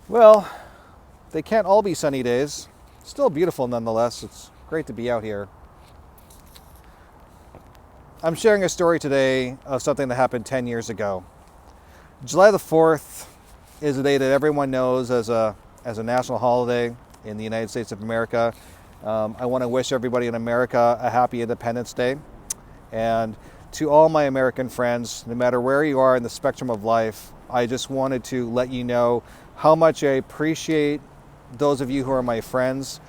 Well, they can't all be sunny days. Still beautiful nonetheless. It's great to be out here. I'm sharing a story today of something that happened 10 years ago. July the 4th is a day that everyone knows as a national holiday in the United States of America. I want to wish everybody in America a happy Independence Day. And to all my American friends, no matter where you are in the spectrum of life, I just wanted to let you know how much I appreciate those of you who are my friends.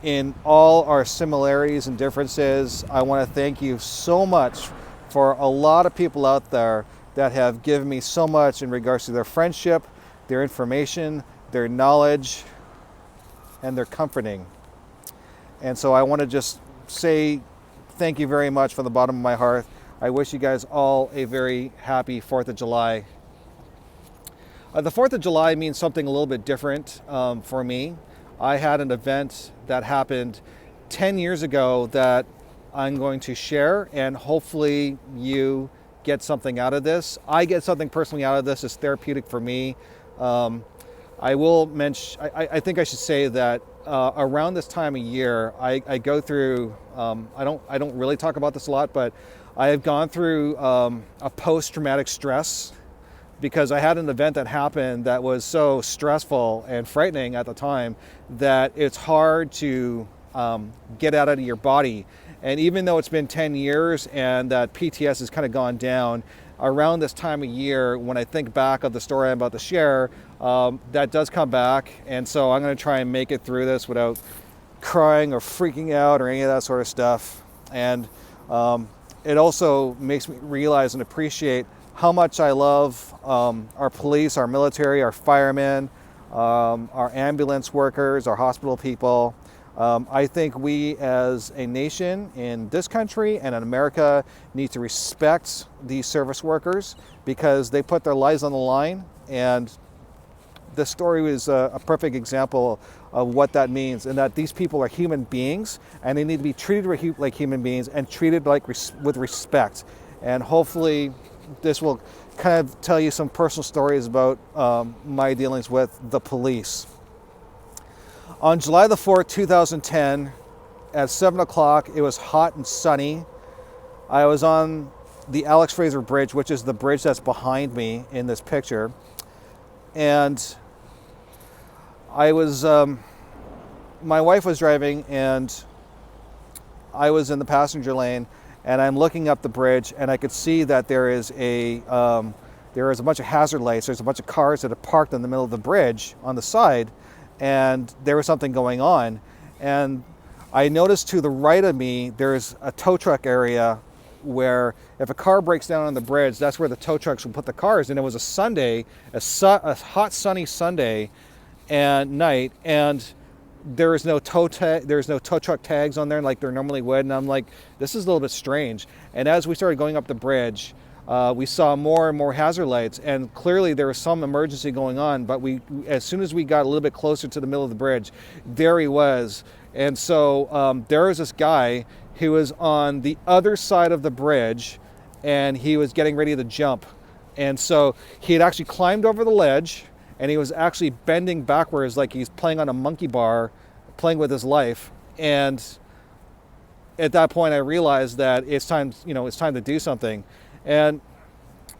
In all our similarities and differences, I want to thank you so much for a lot of people out there that have given me so much in regards to their friendship, their information, their knowledge, and their comforting. And so I want to just say thank you very much from the bottom of my heart. I wish you guys all a very happy 4th of July. The 4th of July means something a little bit different for me. I had an event that happened 10 years ago that I'm going to share, and hopefully you get something out of this. I get something personally out of this. It's therapeutic for me. I will mention, I think I should say that around this time of year, I go through, I don't really talk about this a lot, but I have gone through a post-traumatic stress, because I had an event that happened that was so stressful and frightening at the time that it's hard to get out of your body. And even though it's been 10 years and that PTS has kind of gone down, around this time of year, when I think back of the story I'm about to share, that does come back. And so I'm going to try and make it through this without crying or freaking out or any of that sort of stuff. And it also makes me realize and appreciate how much I love our police, our military, our firemen, our ambulance workers, our hospital people. I think we as a nation in this country and in America need to respect these service workers because they put their lives on the line. And this story was a perfect example of what that means, and that these people are human beings and they need to be treated like human beings and treated like with respect. And hopefully this will kind of tell you some personal stories about my dealings with the police. On July the 4th, 2010, at 7 o'clock, it was hot and sunny. I was on the Alex Fraser Bridge, which is the bridge that's behind me in this picture. And I was, my wife was driving and I was in the passenger lane, and I'm looking up the bridge, and I could see that there is a bunch of hazard lights. There's a bunch of cars that are parked in the middle of the bridge on the side, and there was something going on. And I noticed to the right of me, there's a tow truck area where if a car breaks down on the bridge, that's where the tow trucks will put the cars. And it was a Sunday, a hot, sunny Sunday and night, and there's no tow truck tags on there like there normally would. And I'm like, this is a little bit strange. And as we started going up the bridge, we saw more and more hazard lights, and clearly there was some emergency going on. But as soon as we got a little bit closer to the middle of the bridge, there he was. And so there was this guy who was on the other side of the bridge, and he was getting ready to jump. And so he had actually climbed over the ledge, and he was actually bending backwards like he's playing on a monkey bar, playing with his life. And at that point, I realized that it's time to do something. And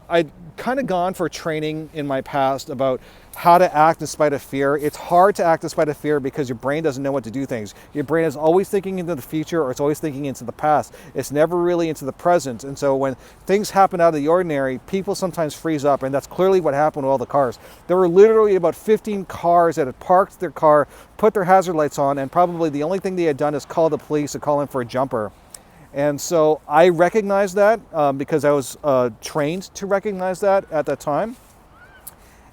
I'd kind of gone for training in my past about how to act in spite of fear. It's hard to act in spite of fear because your brain doesn't know what to do things. Your brain is always thinking into the future, or it's always thinking into the past. It's never really into the present. And so when things happen out of the ordinary, people sometimes freeze up, and that's clearly what happened with all the cars. There were literally about 15 cars that had parked their car, put their hazard lights on, and probably the only thing they had done is call the police and call in for a jumper. And so I recognized that because I was trained to recognize that at that time.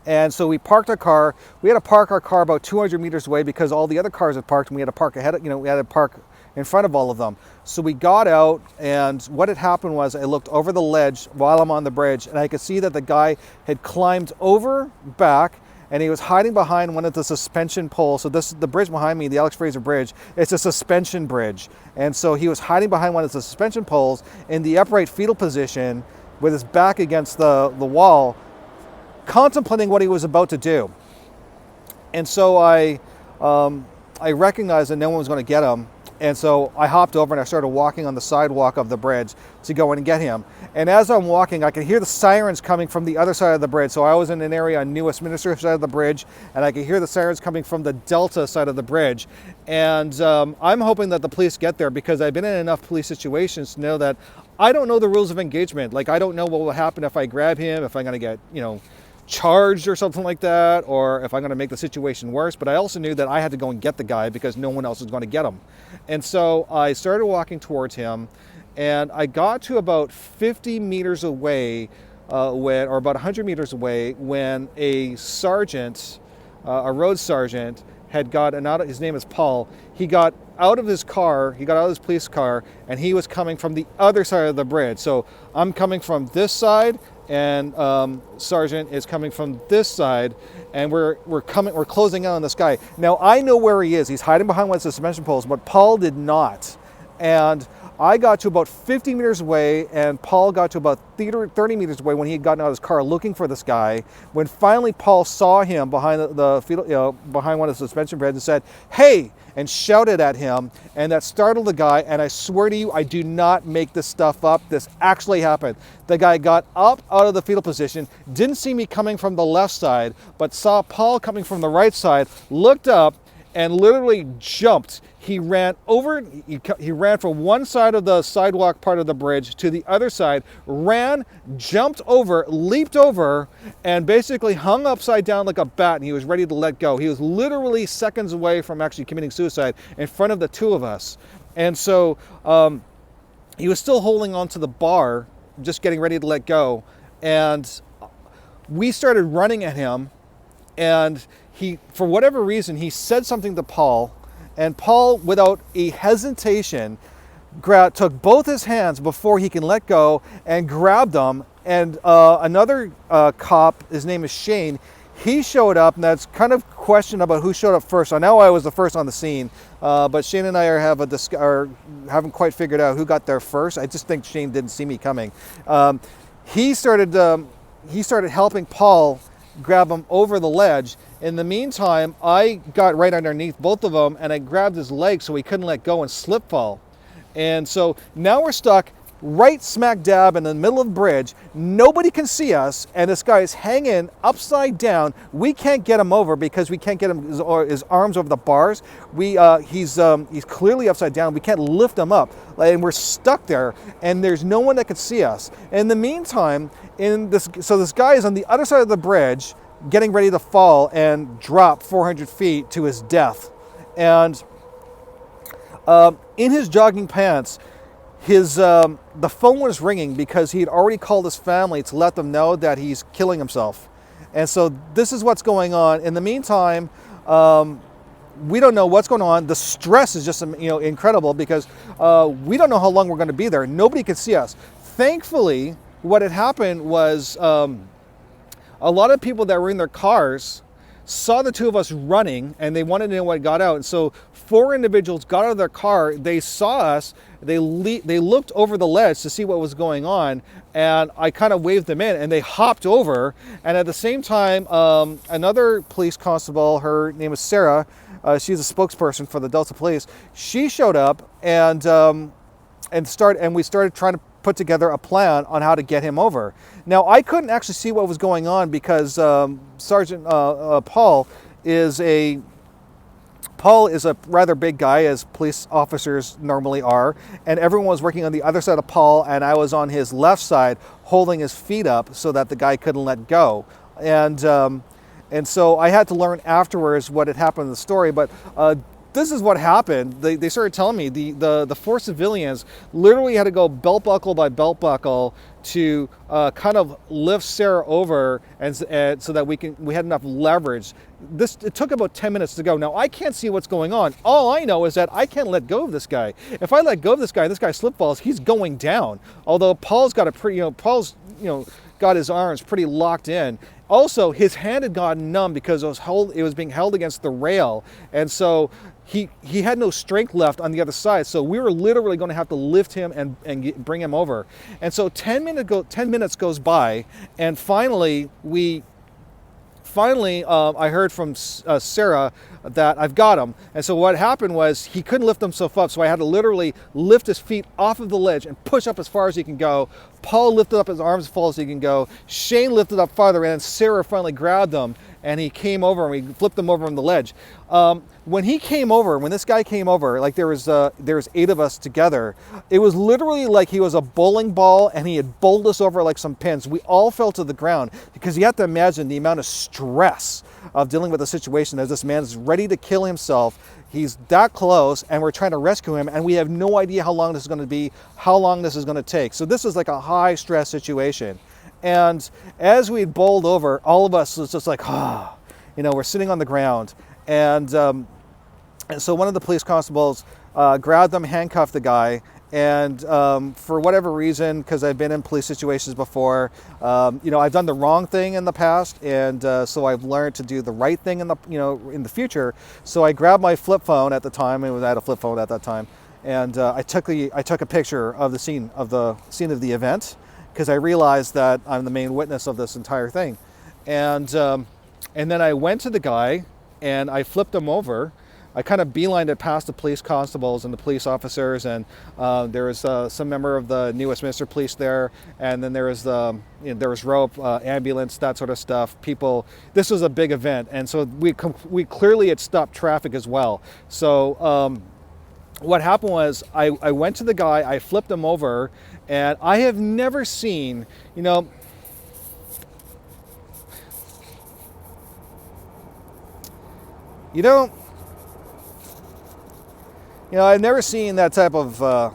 And so we parked our car. We had to park our car about 200 meters away because all the other cars had parked, and we had to park ahead. We had to park in front of all of them. So we got out, and what had happened was I looked over the ledge while I'm on the bridge, and I could see that the guy had climbed over back, and he was hiding behind one of the suspension poles. So the bridge behind me, the Alex Fraser Bridge, it's a suspension bridge. And so he was hiding behind one of the suspension poles in the upright fetal position with his back against the wall, contemplating what he was about to do. And so I recognized that no one was going to get him. And so I hopped over and I started walking on the sidewalk of the bridge to go in and get him. And as I'm walking, I could hear the sirens coming from the other side of the bridge. So I was in an area on New Westminster side of the bridge, and I could hear the sirens coming from the Delta side of the bridge. And I'm hoping that the police get there, because I've been in enough police situations to know that I don't know the rules of engagement. Like, I don't know what will happen if I grab him, if I'm going to get, charged or something like that, or if I'm going to make the situation worse. But I also knew that I had to go and get the guy because no one else was going to get him. And so I started walking towards him, and I got to about 50 meters away, or about 100 meters away, when a sergeant, a road sergeant, had gotten out. His name is Paul. He got out of his car, he got out of his police car, and he was coming from the other side of the bridge. So I'm coming from this side, and Sergeant is coming from this side, and we're closing in on this guy. Now I know where he is. He's hiding behind one of the suspension poles, but Paul did not. And I got to about 50 meters away, and Paul got to about 30 meters away when he had gotten out of his car looking for this guy. When finally Paul saw him behind behind one of the suspension bridges and said, "Hey!" and shouted at him, and that startled the guy. And I swear to you, I do not make this stuff up. This actually happened. The guy got up out of the fetal position, didn't see me coming from the left side, but saw Paul coming from the right side, looked up, and literally jumped. He ran over, he ran from one side of the sidewalk part of the bridge to the other side, ran, jumped over, leaped over, and basically hung upside down like a bat, and he was ready to let go. He was literally seconds away from actually committing suicide in front of the two of us. And so he was still holding onto the bar, just getting ready to let go. And we started running at him, and he, for whatever reason, he said something to Paul, and Paul, without a hesitation, took both his hands before he can let go and grabbed them. And another cop, his name is Shane, he showed up, and that's kind of question about who showed up first. I know I was the first on the scene, but Shane and I haven't quite figured out who got there first. I just think Shane didn't see me coming. He started helping Paul grab him over the ledge. In the meantime, I got right underneath both of them, and I grabbed his leg so he couldn't let go and slip fall. And so now we're stuck right smack dab in the middle of the bridge. Nobody can see us, and this guy is hanging upside down. We can't get him over because we can't get him his arms over the bars. He's clearly upside down. We can't lift him up, and we're stuck there, and there's no one that can see us. In the meantime, this guy is on the other side of the bridge, getting ready to fall and drop 400 feet to his death. And in his jogging pants, the phone was ringing because he had already called his family to let them know that he's killing himself. And so this is what's going on. In the meantime, we don't know what's going on. The stress is just incredible because we don't know how long we're going to be there. Nobody can see us. Thankfully, what had happened was a lot of people that were in their cars saw the two of us running, and they wanted to know what got out. And so 4 individuals got out of their car. They saw us. They looked over the ledge to see what was going on, and I kind of waved them in, and they hopped over. And at the same time, another police constable, her name is Sarah, she's a spokesperson for the Delta Police. She showed up, and we started trying to put together a plan on how to get him over. Now, I couldn't actually see what was going on because Sergeant Paul is a rather big guy, as police officers normally are, and everyone was working on the other side of Paul, and I was on his left side holding his feet up so that the guy couldn't let go. And so I had to learn afterwards what had happened in the story, but this is what happened. They started telling me the 4 civilians literally had to go belt buckle by belt buckle to kind of lift Sarah over, and so that we had enough leverage. It took about 10 minutes to go. Now I can't see what's going on. All I know is that I can't let go of this guy. If I let go of this guy slip falls, he's going down. Although Paul's got got his arms pretty locked in. Also, his hand had gotten numb because it was being held against the rail, and so he had no strength left on the other side. So we were literally going to have to lift him and bring him over. And so 10 minutes goes by, and finally we finally, I heard from Sarah that I've got him. And so what happened was he couldn't lift himself up, so I had to literally lift his feet off of the ledge and push up as far as he can go. Paul lifted up his arms as far as he can go. Shane lifted up farther, and then Sarah finally grabbed him, and he came over, and we flipped him over on the ledge. When this guy came over, like there was 8 of us together, it was literally like he was a bowling ball and he had bowled us over like some pins. We all fell to the ground because you have to imagine the amount of stress of dealing with a situation as this man is ready to kill himself. He's that close and we're trying to rescue him, and we have no idea how long this is going to be, how long this is going to take. So this is like a high stress situation. And as we bowled over, all of us was just like, we're sitting on the ground. And so one of the police constables grabbed him, handcuffed the guy, and for whatever reason, because I've been in police situations before, I've done the wrong thing in the past, and so I've learned to do the right thing in the future. So I grabbed my flip phone at the time. I had a flip phone at that time, and I took a picture of the scene of the event, because I realized that I'm the main witness of this entire thing, and then I went to the guy and I flipped him over. I kind of beelined it past the police constables and the police officers, and there was some member of the New Westminster Police there, and then there was rope, ambulance, that sort of stuff. People. This was a big event, and so we clearly had stopped traffic as well. So what happened was I went to the guy, I flipped him over, and I have never seen, I've never seen that type of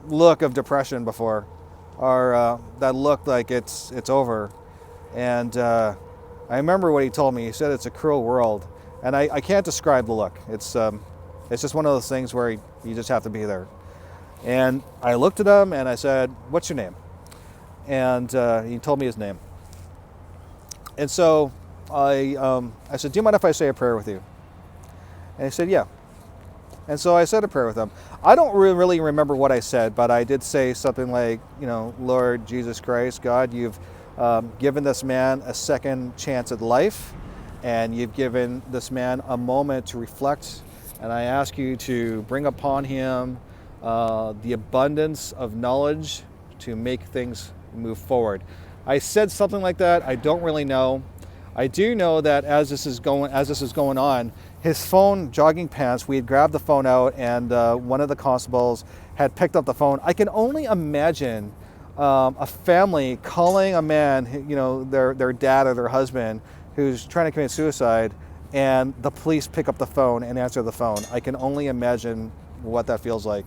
look of depression before, or that look like it's over. And I remember what he told me. He said it's a cruel world, and I can't describe the look. It's just one of those things where you just have to be there. And I looked at him and I said, "What's your name?" And he told me his name. And so I said, "Do you mind if I say a prayer with you?" And he said, "Yeah." And so I said a prayer with him. I don't really remember what I said, but I did say something like, "Lord Jesus Christ, God, you've given this man a second chance at life, and you've given this man a moment to reflect, and I ask you to bring upon him the abundance of knowledge to make things move forward." I said something like that. I don't really know. I do know that as this is going on, his phone, jogging pants, we had grabbed the phone out, and one of the constables had picked up the phone. I can only imagine a family calling a man, their dad or their husband, who's trying to commit suicide, and the police pick up the phone and answer the phone. I can only imagine what that feels like.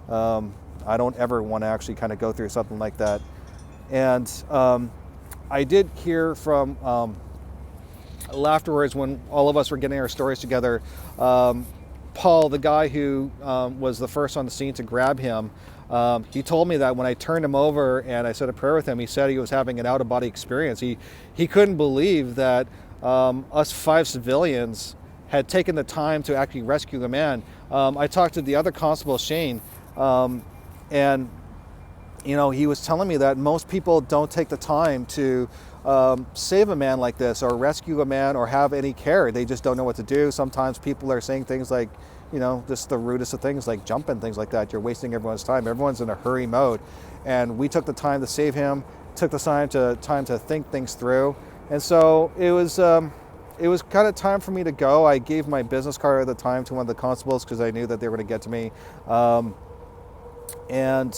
I don't ever want to actually kind of go through something like that. And I did hear from afterwards, when all of us were getting our stories together, Paul, the guy who was the first on the scene to grab him, he told me that when I turned him over and I said a prayer with him, he said he was having an out-of-body experience. He couldn't believe that us 5 civilians had taken the time to actually rescue a man. I talked to the other constable, Shane, and he was telling me that most people don't take the time to save a man like this, or rescue a man, or have any care. They just don't know what to do. Sometimes people are saying things like, just the rudest of things, like jump and things like that. You're wasting everyone's time. Everyone's in a hurry mode. And we took the time to save him, took the time to think things through. And so it was kind of time for me to go. I gave my business card at the time to one of the constables because I knew that they were going to get to me. And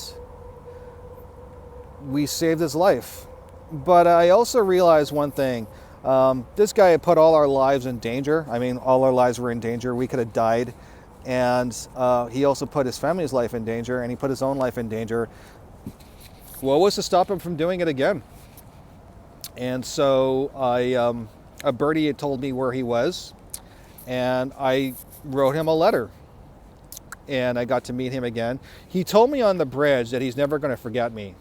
we saved his life. But I also realized one thing. This guy had put all our lives in danger. I mean, all our lives were in danger. We could have died. And he also put his family's life in danger, and he put his own life in danger. What was to stop him from doing it again? And so a birdie had told me where he was, and I wrote him a letter. And I got to meet him again. He told me on the bridge that he's never going to forget me.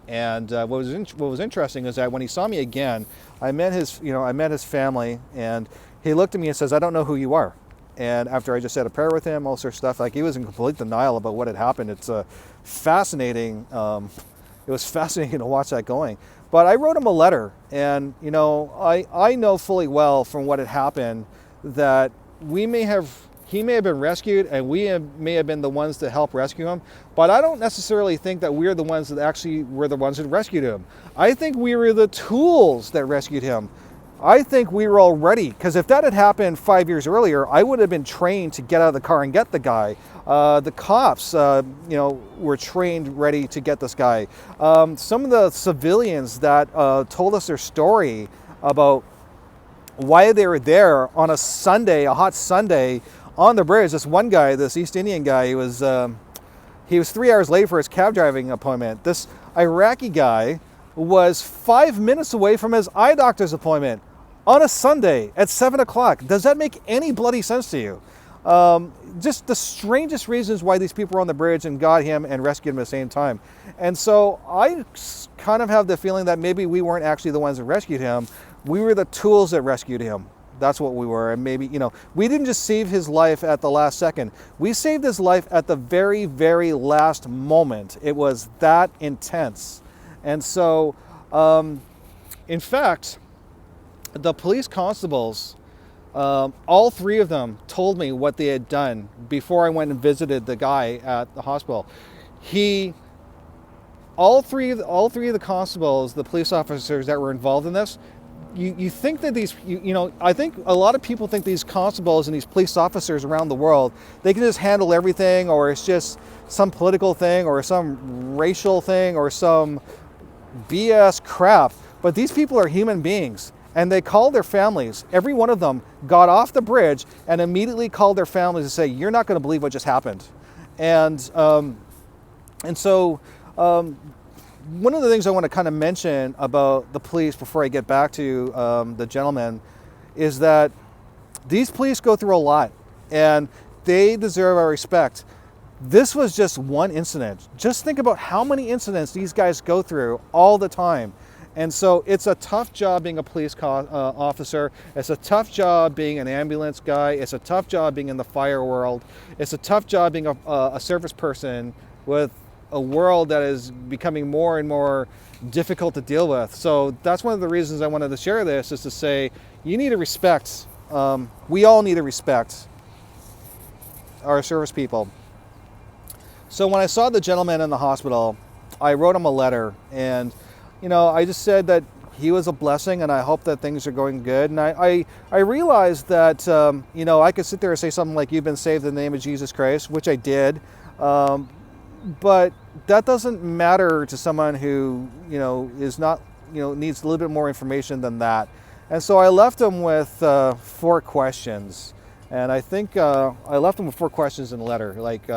And what was interesting is that when he saw me again, I met his family, and he looked at me and says, "I don't know who you are." And after I just said a prayer with him, all sorts of stuff, like he was in complete denial about what had happened. It's fascinating. It was fascinating to watch that going. But I wrote him a letter, and you know, I know fully well from what had happened that he may have been rescued, and may have been the ones to help rescue him. But I don't necessarily think that we're the ones that actually were the ones that rescued him. I think we were the tools that rescued him. I think we were all ready, because if that had happened 5 years earlier, I would have been trained to get out of the car and get the guy. The cops, you know, were trained ready to get this guy. Some of the civilians that told us their story about why they were there on a Sunday, a hot Sunday, on the bridge. This one guy, this East Indian guy, he was 3 hours late for his cab driving appointment. This Iraqi guy was 5 minutes away from his eye doctor's appointment on a Sunday at 7 o'clock. Does that make any bloody sense to you? Just the strangest reasons why these people were on the bridge and got him and rescued him at the same time. And so I kind of have the feeling that maybe we weren't actually the ones that rescued him. We were the tools that rescued him. That's what we were. And maybe, you know, we didn't just save his life at the last second. We saved his life at the very, very last moment. It was that intense. And so, in fact, the police constables, all three of them told me what they had done before I went and visited the guy at the hospital. All three of the constables, the police officers that were involved in this, you think that these, you know, I think a lot of people think these constables and these police officers around the world, they can just handle everything, or it's just some political thing or some racial thing or some BS crap. But these people are human beings, and they called their families. Every one of them got off the bridge and immediately called their families to say, "You're not going to believe what just happened." And so one of the things I want to kind of mention about the police before I get back to the gentleman is that these police go through a lot, and they deserve our respect. This was just one incident. Just think about how many incidents these guys go through all the time. And so it's a tough job being a police officer. It's a tough job being an ambulance guy. It's a tough job being in the fire world. It's a tough job being a service person with a world that is becoming more and more difficult to deal with. So that's one of the reasons I wanted to share this, is to say you need to respect, we all need to respect our service people. So when I saw the gentleman in the hospital, I wrote him a letter, and you know, I just said that he was a blessing, and I hope that things are going good. And I realized that, you know, I could sit there and say something like, "You've been saved in the name of Jesus Christ," which I did. But that doesn't matter to someone who, you know, is not, you know, needs a little bit more information than that. And so I left him with 4 questions. And I think I left him with 4 questions in the letter. Like,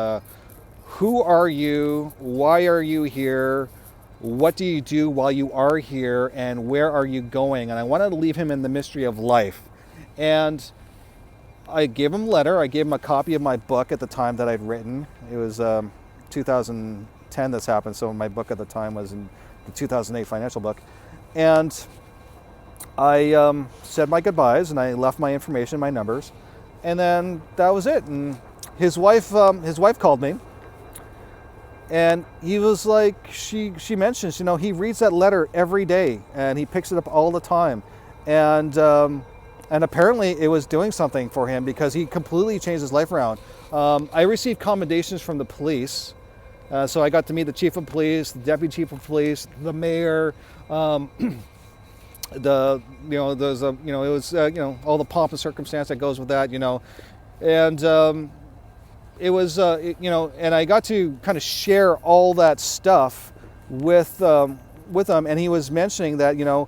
who are you? Why are you here? What do you do while you are here? And where are you going? And I wanted to leave him in the mystery of life. And I gave him a letter. I gave him a copy of my book at the time that I'd written. It was 2010 this happened, so my book at the time was in the 2008 financial book. And I said my goodbyes, and I left my information, my numbers, and then that was it. And his wife called me, and he was like, she mentions, you know, he reads that letter every day, and he picks it up all the time, and apparently it was doing something for him, because he completely changed his life around. I received commendations from the police. So I got to meet the chief of police, the deputy chief of police, the mayor, it was, all the pomp and circumstance that goes with that, you know, and it was, and I got to kind of share all that stuff with him, and he was mentioning that, you know,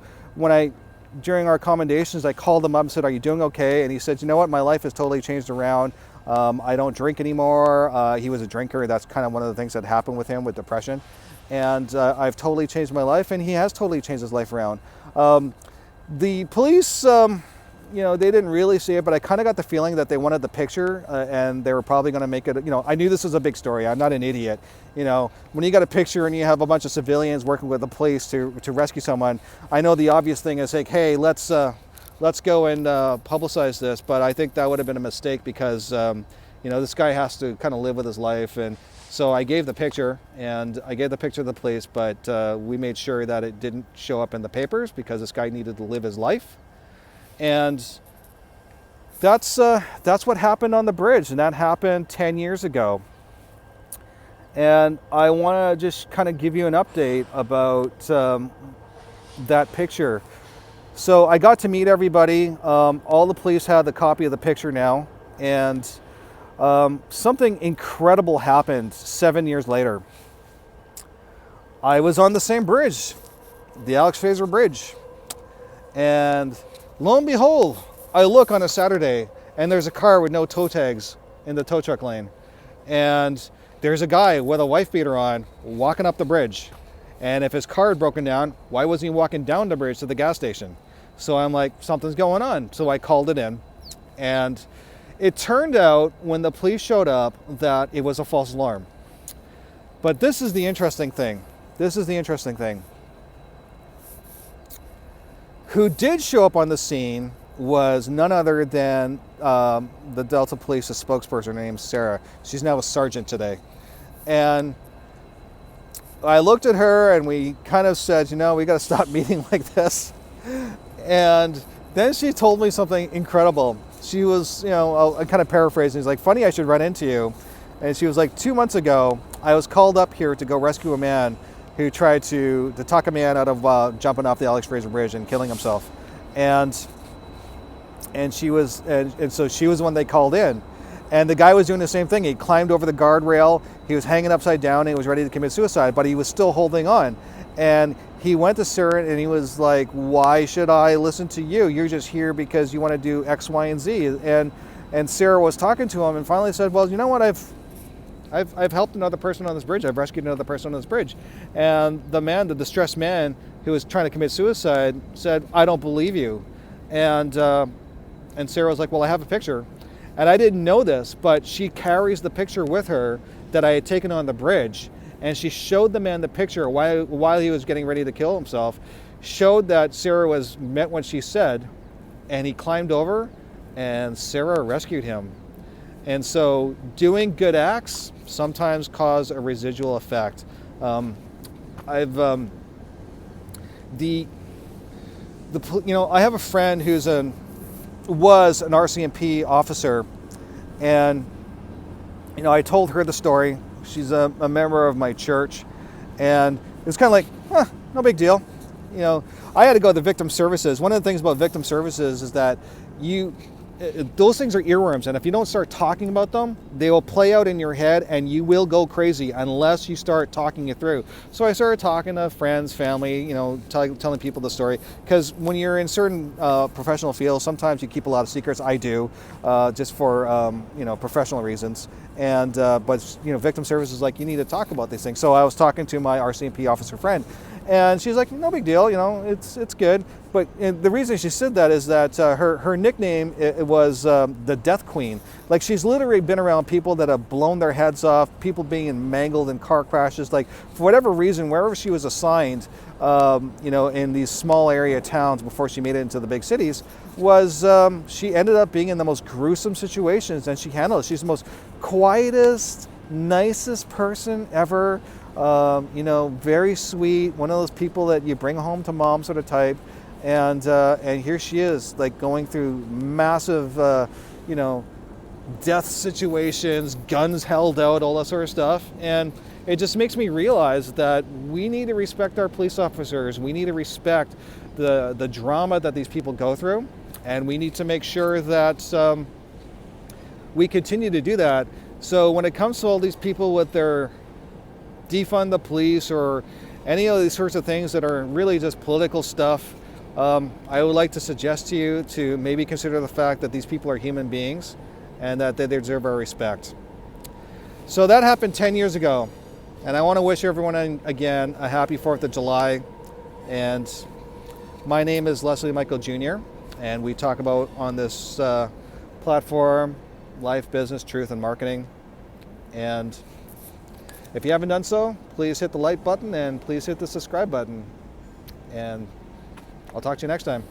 during our commendations, I called him up and said, "Are you doing okay?" And he said, "You know what, my life has totally changed around. I don't drink anymore." He was a drinker. That's kind of one of the things that happened with him with depression. And I've totally changed my life, and he has totally changed his life around. The police, you know, they didn't really see it, but I kind of got the feeling that they wanted the picture, and they were probably going to make it, you know, I knew this was a big story. I'm not an idiot. You know, when you got a picture and you have a bunch of civilians working with the police to rescue someone, I know the obvious thing is like, hey, let's go and publicize this. But I think that would have been a mistake, because, you know, this guy has to kind of live with his life, and So I gave the picture, and I gave the picture to the police, but we made sure that it didn't show up in the papers because this guy needed to live his life. And that's what happened on the bridge, and that happened 10 years ago. And I want to just kind of give you an update about that picture. So I got to meet everybody. All the police had the copy of the picture now, and something incredible happened 7 years later. I was on the same bridge, the Alex Fraser Bridge, and lo and behold, I look on a Saturday and there's a car with no tow tags in the tow truck lane, and there's a guy with a wife beater on walking up the bridge. And if his car had broken down, why wasn't he walking down the bridge to the gas station? So I'm like, something's going on. So I called it in, and it turned out when the police showed up that it was a false alarm. But this is the interesting thing. Who did show up on the scene was none other than the Delta Police's spokesperson. Her name's Sarah. She's now a sergeant today. And I looked at her and we kind of said, we got to stop meeting like this. And then she told me something incredible. She was, I'm kind of paraphrasing. She's like, funny I should run into you. And she was like, 2 months ago, I was called up here to go rescue a man who tried to talk a man out of jumping off the Alex Fraser Bridge and killing himself. And she was, and so she was the one they called in. And the guy was doing the same thing. He climbed over the guardrail. He was hanging upside down. And he was ready to commit suicide, but he was still holding on. And he went to Sarah and he was like, why should I listen to you? You're just here because you want to do X, Y, and Z. And Sarah was talking to him and finally said, well, you know what? I've helped another person on this bridge. I've rescued another person on this bridge. And the distressed man who was trying to commit suicide said, I don't believe you. And Sarah was like, well, I have a picture. And I didn't know this, but she carries the picture with her that I had taken on the bridge. And she showed the man the picture while he was getting ready to kill himself, showed that Sarah meant what she said, and he climbed over and Sarah rescued him. And so doing good acts sometimes cause a residual effect. I have a friend who was an RCMP officer, and I told her the story. She's a member of my church, and it's kind of like, no big deal. I had to go to victim services. One of the things about victim services is that those things are earworms, and if you don't start talking about them, they will play out in your head and you will go crazy unless you start talking it through. So I started talking to friends, family, telling people the story, because when you're in certain professional fields, sometimes you keep a lot of secrets. I do, just for professional reasons. And but victim services is like, you need to talk about these things. So I was talking to my RCMP officer friend, and she's like, no big deal, it's good. But the reason she said that is that her nickname it was the Death Queen. Like, she's literally been around people that have blown their heads off, people being mangled in car crashes. Like, for whatever reason, wherever she was assigned, in these small area towns before she made it into the big cities, she ended up being in the most gruesome situations, and she handled it. She's the most quietest, nicest person ever. Very sweet, one of those people that you bring home to mom sort of type. And here she is, like, going through massive, death situations, guns held out, all that sort of stuff. And it just makes me realize that we need to respect our police officers. We need to respect the drama that these people go through. And we need to make sure that we continue to do that. So when it comes to all these people with their defund the police or any of these sorts of things that are really just political stuff, I would like to suggest to you to maybe consider the fact that these people are human beings and that they deserve our respect. So that happened 10 years ago, and I want to wish everyone again a happy 4th of July. And my name is Leslie Michael Jr., and we talk about on this platform life, business, truth, and marketing. And if you haven't done so, please hit the like button and please hit the subscribe button. And I'll talk to you next time.